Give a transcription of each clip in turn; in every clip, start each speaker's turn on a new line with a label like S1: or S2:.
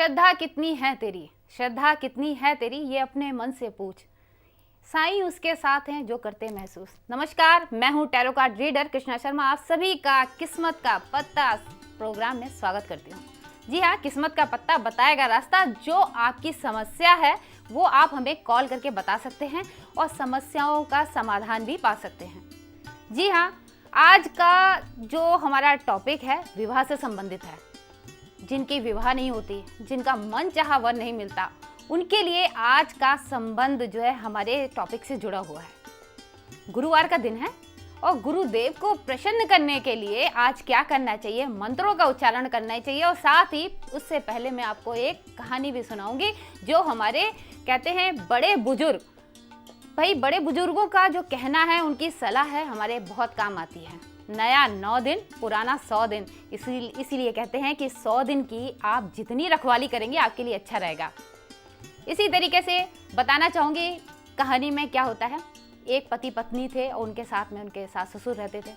S1: श्रद्धा कितनी है तेरी, श्रद्धा कितनी है तेरी, ये अपने मन से पूछ, साईं उसके साथ हैं जो करते महसूस। नमस्कार, मैं हूँ tarot card reader Krishna Sharma. आप सभी का किस्मत का पत्ता प्रोग्राम में स्वागत करती हूँ। जी हाँ, किस्मत का पत्ता बताएगा रास्ता। जो आपकी समस्या है वो आप हमें कॉल करके बता सकते हैं और समस्याओं का समाधान भी पा सकते हैं। जी हाँ, आज का जो हमारा टॉपिक है विवाह से संबंधित है। जिनकी विवाह नहीं होती, जिनका मन चाहा वर नहीं मिलता, उनके लिए आज का संबंध जो है हमारे टॉपिक से जुड़ा हुआ है। गुरुवार का दिन है और गुरुदेव को प्रसन्न करने के लिए आज क्या करना चाहिए, मंत्रों का उच्चारण करना चाहिए। और साथ ही उससे पहले मैं आपको एक कहानी भी सुनाऊंगी जो हमारे कहते हैं बड़े बुजुर्ग, भाई बड़े बुजुर्गों का जो कहना है, उनकी सलाह है, हमारे बहुत काम आती है। नया 9 दिन, पुराना 100 दिन। इसीलिए कहते हैं कि 100 दिन की आप जितनी रखवाली करेंगे आपके लिए अच्छा रहेगा। इसी तरीके से बताना चाहूँगी कहानी में क्या होता है। एक पति पत्नी थे और उनके साथ में उनके सास ससुर रहते थे।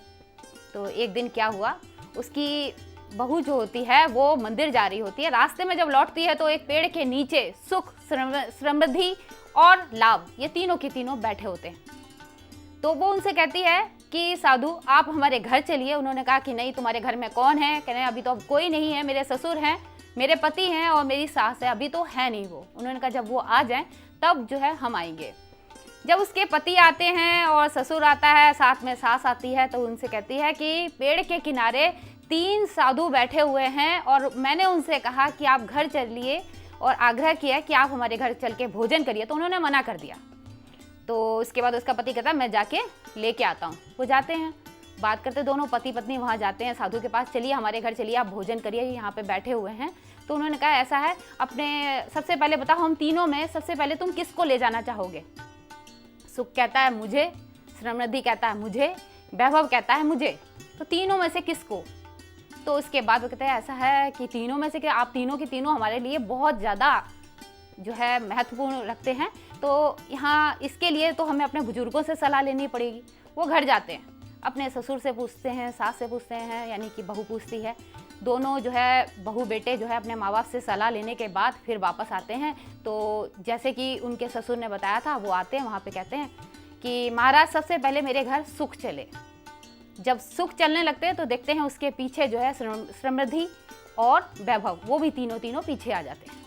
S1: तो एक दिन क्या हुआ, उसकी बहू जो होती है वो मंदिर जा रही होती है। रास्ते में जब लौटती है तो एक पेड़ के नीचे सुख, समृद्धि और लाभ, ये तीनों के तीनों बैठे होते हैं। तो वो उनसे कहती है कि साधु आप हमारे घर चलिए। उन्होंने कहा कि नहीं, तुम्हारे घर में कौन है? कह रहे हैं अभी तो अब कोई नहीं है, मेरे ससुर हैं, मेरे पति हैं और मेरी सास है, अभी तो है नहीं वो। उन्होंने कहा जब वो आ जाएं तब जो है हम आएंगे। जब उसके पति आते हैं और ससुर आता है, साथ में सास आती है, तो उनसे कहती है कि पेड़ के किनारे 3 साधु बैठे हुए हैं और मैंने उनसे कहा कि आप घर चलिए और आग्रह किया कि आप हमारे घर चल के भोजन करिए, तो उन्होंने मना कर दिया। तो उसके बाद उसका पति कहता है मैं जाके लेके आता हूँ। वो जाते हैं, बात करते, दोनों पति पत्नी वहाँ जाते हैं साधु के पास। चलिए हमारे घर चलिए, आप भोजन करिए, यहाँ पे बैठे हुए हैं। तो उन्होंने कहा ऐसा है, अपने सबसे पहले बताओ हम तीनों में सबसे पहले तुम किसको ले जाना चाहोगे? सुख कहता है मुझे, समृद्धि कहता है मुझे, वैभव कहता है मुझे। तो तीनों में से किसको? तो उसके बाद वो कहते हैं ऐसा है कि तीनों में से कि आप तीनों की तीनों हमारे लिए बहुत ज़्यादा जो है महत्वपूर्ण रखते हैं, तो यहाँ इसके लिए तो हमें अपने बुजुर्गों से सलाह लेनी पड़ेगी। वो घर जाते हैं, अपने ससुर से पूछते हैं, सास से पूछते हैं, यानी कि बहू पूछती है। दोनों जो है बहू बेटे जो है अपने माँ बाप से सलाह लेने के बाद फिर वापस आते हैं। तो जैसे कि उनके ससुर ने बताया था, वो आते हैं, वहाँ पे कहते हैं कि महाराज सबसे पहले मेरे घर सुख चले। जब सुख चलने लगते हैं तो देखते हैं उसके पीछे जो है समृद्धि और वैभव, वो भी तीनों पीछे आ जाते हैं।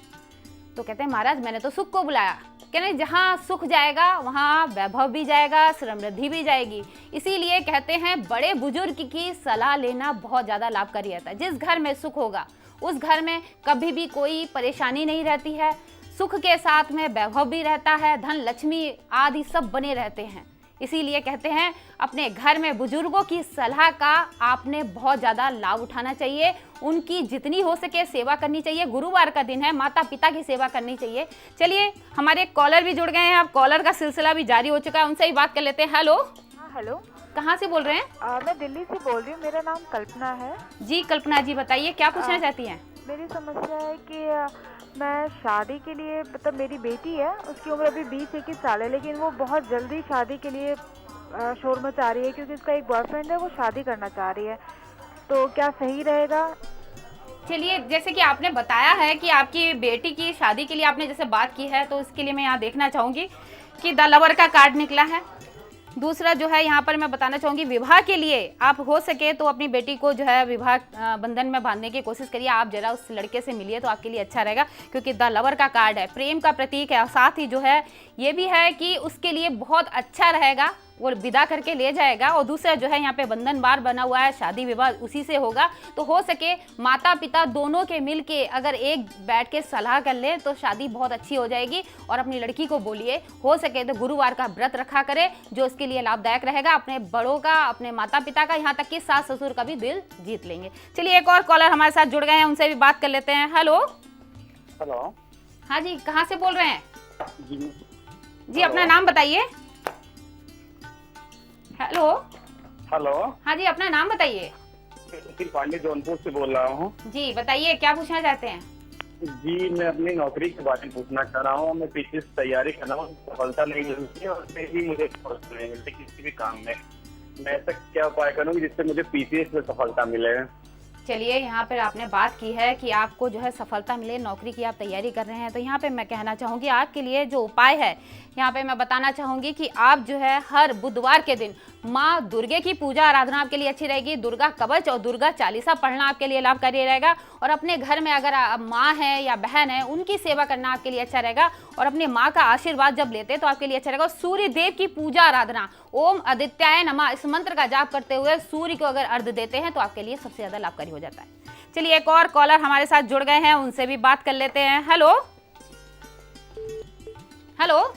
S1: तो कहते हैं महाराज मैंने तो सुख को बुलाया। कहते जहाँ सुख जाएगा वहाँ वैभव भी जाएगा, समृद्धि भी जाएगी। इसीलिए कहते हैं बड़े बुजुर्ग की सलाह लेना बहुत ज़्यादा लाभकारी रहता है। जिस घर में सुख होगा उस घर में कभी भी कोई परेशानी नहीं रहती है। सुख के साथ में वैभव भी रहता है, धन लक्ष्मी आदि सब बने रहते हैं। इसीलिए कहते हैं अपने घर में बुजुर्गों की सलाह का आपने बहुत ज़्यादा लाभ उठाना चाहिए। उनकी जितनी हो सके सेवा करनी चाहिए। गुरुवार का दिन है, माता पिता की सेवा करनी चाहिए। चलिए हमारे कॉलर भी जुड़ गए हैं, अब कॉलर का सिलसिला भी जारी हो चुका है, उनसे ही बात कर लेते हैं। हेलो।
S2: हाँ हेलो,
S1: कहाँ से बोल रहे हैं?
S2: मैं दिल्ली से बोल रही हूँ। मेरा नाम कल्पना है।
S1: जी कल्पना जी, बताइए क्या पूछना चाहती हैं?
S2: मेरी समस्या है कि मैं शादी के लिए, मतलब मेरी बेटी है, उसकी उम्र अभी 20-21 साल है, लेकिन वो बहुत जल्दी शादी के लिए शोर मचा रही है क्योंकि उसका एक बॉयफ्रेंड है, वो शादी करना चाह रही है। तो क्या सही रहेगा?
S1: चलिए, जैसे कि आपने बताया है कि आपकी बेटी की शादी के लिए आपने जैसे बात की है, तो इसके लिए मैं यहाँ देखना चाहूँगी कि द लवर का कार्ड निकला है। दूसरा जो है यहाँ पर मैं बताना चाहूँगी विवाह के लिए आप हो सके तो अपनी बेटी को जो है विवाह बंधन में बांधने की कोशिश करिए। आप जरा उस लड़के से मिलिए तो आपके लिए अच्छा रहेगा, क्योंकि द लवर का कार्ड है, प्रेम का प्रतीक है। और साथ ही जो है ये भी है कि उसके लिए बहुत अच्छा रहेगा, वो विदा करके ले जाएगा। और दूसरा जो है यहाँ पे बंधन बार बना हुआ है, शादी विवाह उसी से होगा। तो हो सके माता पिता दोनों के मिल के अगर एक बैठ के सलाह कर ले तो शादी बहुत अच्छी हो जाएगी। और अपनी लड़की को बोलिए हो सके तो गुरुवार का व्रत रखा करे, जो उसके लिए लाभदायक रहेगा। अपने बड़ों का, अपने माता पिता का, यहाँ तक कि सास ससुर का भी दिल जीत लेंगे। चलिए एक और कॉलर हमारे साथ जुड़ गए हैं, उनसे भी बात कर लेते हैं। हेलो।
S3: हेलो।
S1: हाँ जी, कहाँ से बोल रहे हैं? जी अपना
S3: हेलो।
S1: नाम बताइए। हेलो।
S3: हेलो।
S1: हाँ जी, अपना नाम बताइए।
S3: पांडे जौनपुर से बोल रहा हूँ।
S1: जी बताइए क्या पूछना चाहते हैं?
S3: जी मैं अपनी नौकरी के बारे में पूछना चाह रहा हूँ। मैं पीछे से तैयारी कर रहा हूँ, सफलता नहीं मिलती है और फिर भी मुझे सफलता नहीं मिलती किसी भी काम में। मैं ऐसा क्या उपाय करूँ जिससे मुझे पीसीएस में सफलता मिले?
S1: चलिए, यहाँ पर आपने बात की है कि आपको जो है सफलता मिले, नौकरी की आप तैयारी कर रहे हैं। तो यहाँ पे मैं कहना चाहूँगी आपके लिए जो उपाय है, यहाँ पे मैं बताना चाहूँगी कि आप जो है हर बुधवार के दिन माँ दुर्गे की पूजा आराधना आपके लिए अच्छी रहेगी। दुर्गा कवच और दुर्गा चालीसा पढ़ना आपके लिए लाभकारी रहेगा। और अपने घर में अगर माँ है या बहन है, उनकी सेवा करना आपके लिए अच्छा रहेगा। और अपने माँ का आशीर्वाद जब लेते हैं तो आपके लिए अच्छा रहेगा। सूर्य देव की पूजा आराधना, ओम आदित्याय नमः, इस मंत्र का जाप करते हुए सूर्य को अगर अर्घ देते हैं तो आपके लिए सबसे ज्यादा लाभकारी हो जाता है। चलिए, एक और कॉलर हमारे साथ जुड़ गए हैं, उनसे भी बात कर लेते हैं। हेलो हेलो,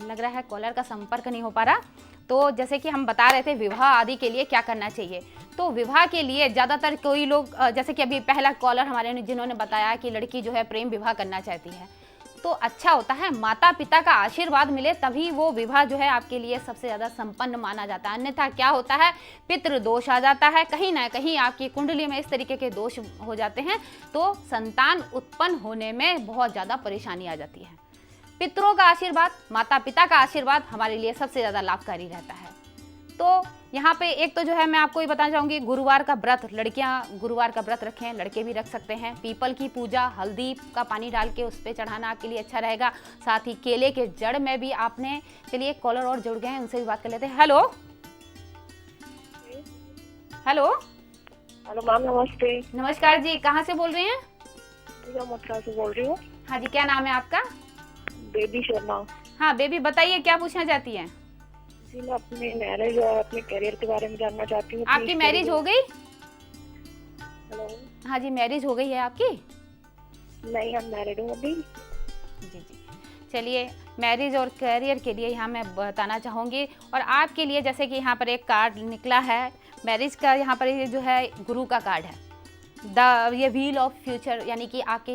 S1: लग रहा है कॉलर का संपर्क नहीं हो पा रहा। तो जैसे कि हम बता रहे थे विवाह आदि के लिए क्या करना चाहिए, तो विवाह के लिए ज़्यादातर कोई लोग जैसे कि अभी पहला कॉलर हमारे ने जिन्होंने बताया कि लड़की जो है प्रेम विवाह करना चाहती है, तो अच्छा होता है माता पिता का आशीर्वाद मिले तभी वो विवाह जो है आपके लिए सबसे ज़्यादा संपन्न माना जाता है। अन्यथा क्या होता है, पितृ दोष आ जाता है, कहीं ना कहीं आपकी कुंडली में इस तरीके के दोष हो जाते हैं तो संतान उत्पन्न होने में बहुत ज़्यादा परेशानी आ जाती है। पितरों का आशीर्वाद, माता पिता का आशीर्वाद हमारे लिए सबसे ज़्यादा लाभकारी रहता है। तो यहाँ पे एक तो जो है मैं आपको ये बताना चाहूँगी, गुरुवार का व्रत, लड़कियाँ गुरुवार का व्रत रखें, लड़के भी रख सकते हैं। पीपल की पूजा, हल्दी का पानी डाल के उस पर चढ़ाना आपके लिए अच्छा रहेगा। साथ ही केले के जड़ में भी आपने, चलिए कॉलर और जुड़ गए हैं, उनसे भी बात कर लेते हैं। हेलो हेलो
S4: हेलो मैम, नमस्ते।
S1: नमस्कार जी, कहाँ से बोल रहे हैं?
S4: मैं मथुरा से बोल रही हूँ।
S1: हाँ जी, क्या नाम है आपका?
S4: बेबी शर्मा।
S1: हाँ बेबी, बताइए क्या पूछना चाहती हैं?
S4: जी, मैं अपने मैरिज और अपने करियर के बारे में जानना चाहती हूँ।
S1: आपकी मैरिज हो गई?
S4: हेलो।
S1: हाँ जी, मैरिज हो गई है आपकी?
S4: नहीं, हम मैरिड हूँ अभी।
S1: जी जी, चलिए, मैरिज और करियर के लिए यहाँ मैं बताना चाहूँगी। और आपके लिए जैसे कि यहाँ पर एक कार्ड निकला है मैरिज का, यहाँ पर ये जो है गुरु का कार्ड है, ये व्हील ऑफ फ्यूचर, यानी कि आपके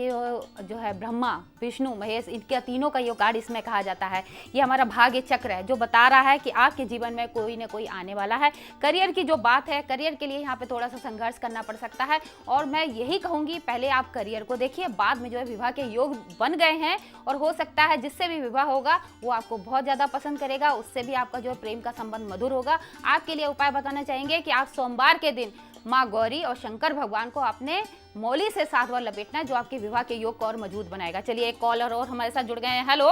S1: जो है ब्रह्मा विष्णु महेश, इनके तीनों का ये कार्ड इसमें कहा जाता है। ये हमारा भाग्य चक्र है जो बता रहा है कि आपके जीवन में कोई ना कोई आने वाला है। करियर की जो बात है, करियर के लिए यहाँ पे थोड़ा सा संघर्ष करना पड़ सकता है। और मैं यही कहूँगी पहले आप करियर को देखिए, बाद में जो है विवाह के योग बन गए हैं और हो सकता है जिससे भी विवाह होगा वो आपको बहुत ज़्यादा पसंद करेगा, उससे भी आपका जो प्रेम का संबंध मधुर होगा। आपके लिए उपाय बताना चाहेंगे कि आप सोमवार के दिन माँ गौरी और शंकर भगवान को अपने मौली से 7 बार लपेटना है, जो आपके विवाह के योग को और मजबूत बनाएगा। चलिए, एक कॉलर और हमारे साथ जुड़ गए हैं। हेलो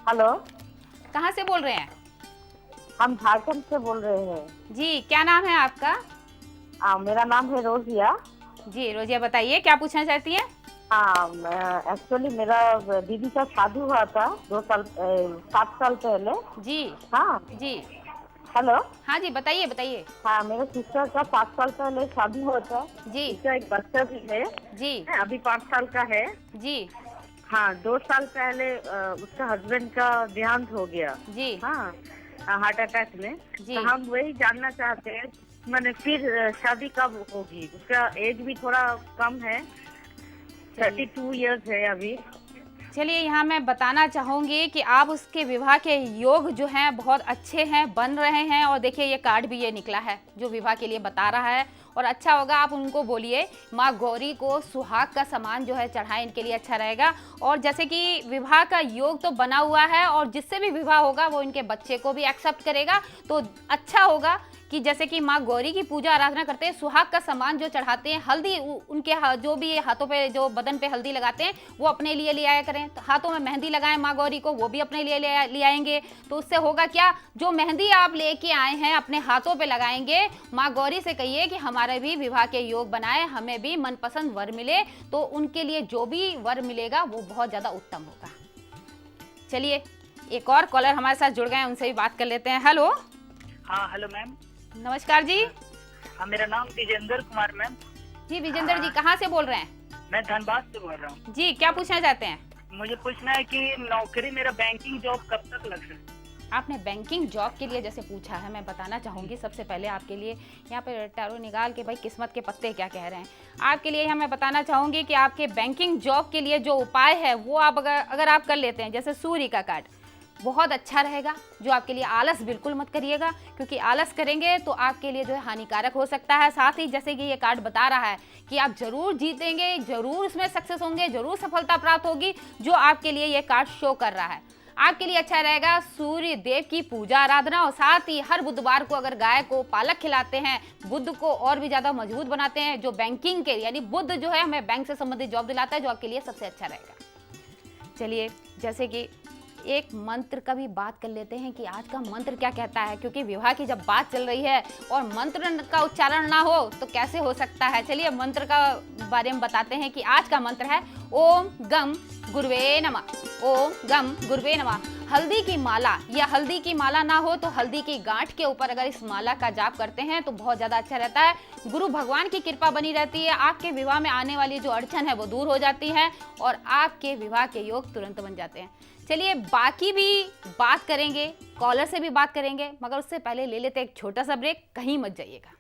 S5: हेलो,
S1: कहाँ से बोल रहे हैं?
S5: हम झारखंड से बोल रहे हैं
S1: जी, क्या नाम है आपका?
S5: मेरा नाम है रोजिया।
S1: जी रोजिया, बताइए क्या पूछना चाहती हैं?
S5: एक्चुअली मेरा दीदी का शादी हुआ था 7 साल पहले।
S1: जी
S5: हाँ
S1: जी,
S5: हेलो।
S1: हाँ जी, बताइए बताइए।
S5: हाँ, मेरे सिस्टर का 7 साल पहले शादी हुआ था।
S1: जी
S5: उसका एक बच्चा भी है
S1: जी
S5: अभी 5 साल का है।
S1: जी
S5: हाँ, 2 साल पहले उसका हस्बैंड का देहांत हो गया।
S1: जी
S5: हाँ, हार्ट अटैक में।
S1: जी।
S5: तो हम वही जानना चाहते हैं मैंने फिर शादी कब होगी। उसका एज भी थोड़ा कम है, 32 इयर्स है अभी।
S1: चलिए, यहाँ मैं बताना चाहूँगी कि आप उसके विवाह के योग जो हैं बहुत अच्छे हैं, बन रहे हैं। और देखिए, ये कार्ड भी ये निकला है जो विवाह के लिए बता रहा है। और अच्छा होगा आप उनको बोलिए माँ गौरी को सुहाग का सामान जो है चढ़ाएं, इनके लिए अच्छा रहेगा। और जैसे कि विवाह का योग तो बना हुआ है और जिससे भी विवाह होगा वो इनके बच्चे को भी एक्सेप्ट करेगा, तो अच्छा होगा कि जैसे कि माँ गौरी की पूजा आराधना करते हैं, सुहाग का सामान जो चढ़ाते हैं, हल्दी उनके जो भी हाथों पे जो बदन पे हल्दी लगाते हैं वो अपने लिए ले आया करें। तो हाथों में मेहंदी लगाएं माँ गौरी को, वो भी अपने लिए ले आएंगे। तो उससे होगा क्या, जो मेहंदी आप लेके आए हैं अपने हाथों पे लगाएंगे, माँ गौरी से कहिए कि हमारे भी विवाह के योग बनाए, हमें भी मनपसंद वर मिले, तो उनके लिए जो भी वर मिलेगा वो बहुत ज़्यादा उत्तम होगा। चलिए, एक और कॉलर हमारे साथ जुड़ गए हैं, उनसे भी बात कर लेते हैं। हेलो।
S6: हाँ हेलो मैम।
S1: नमस्कार जी।
S6: हाँ, मेरा नाम विजेंद्र कुमार मैम।
S1: जी विजेंद्र जी, कहाँ से बोल रहे हैं?
S6: मैं धनबाद से बोल रहा हूँ।
S1: जी, क्या पूछना चाहते हैं?
S6: मुझे पूछना है कि नौकरी, मेरा बैंकिंग जॉब कब तक लग सकता है?
S1: आपने बैंकिंग जॉब के लिए जैसे पूछा है, मैं बताना चाहूँगी सबसे पहले आपके लिए यहाँ पे टैरो निकाल के भाई किस्मत के पत्ते क्या कह रहे हैं आपके लिए। यहाँ मैं बताना चाहूँगी कि आपके बैंकिंग जॉब के लिए जो उपाय है वो आप अगर आप कर लेते हैं, जैसे सूर्य का कार्ड बहुत अच्छा रहेगा, जो आपके लिए आलस बिल्कुल मत करिएगा, क्योंकि आलस करेंगे तो आपके लिए जो है हानिकारक हो सकता है। साथ ही जैसे कि ये कार्ड बता रहा है कि आप जरूर जीतेंगे, जरूर उसमें सक्सेस होंगे, जरूर सफलता प्राप्त होगी, जो आपके लिए ये कार्ड शो कर रहा है। आपके लिए अच्छा रहेगा सूर्य देव की पूजा आराधना, और साथ ही हर बुधवार को अगर गाय को पालक खिलाते हैं, बुध को और भी ज्यादा मजबूत बनाते हैं, जो बैंकिंग के यानी बुध जो है हमें बैंक से संबंधित जॉब दिलाता है, जो आपके लिए सबसे अच्छा रहेगा। चलिए जैसे कि एक मंत्र का भी बात कर लेते हैं कि आज का मंत्र क्या कहता है, क्योंकि विवाह की जब बात चल रही है और मंत्र का उच्चारण ना हो तो कैसे हो सकता है। चलिए मंत्र का बारे में बताते हैं कि आज का मंत्र है ओम गम गुरुवे नमः। ओम गम गुरुवे नमः। हल्दी की माला या हल्दी की माला ना हो तो हल्दी की गांठ के ऊपर अगर इस माला का जाप करते हैं तो बहुत ज्यादा अच्छा रहता है। गुरु भगवान की कृपा बनी रहती है, आपके विवाह में आने वाली जो अड़चन है वो दूर हो जाती है और आपके विवाह के योग तुरंत बन जाते हैं। चलिए बाकी भी बात करेंगे, कॉलर से भी बात करेंगे, मगर उससे पहले ले लेते हैं एक छोटा सा ब्रेक, कहीं मत जाइएगा।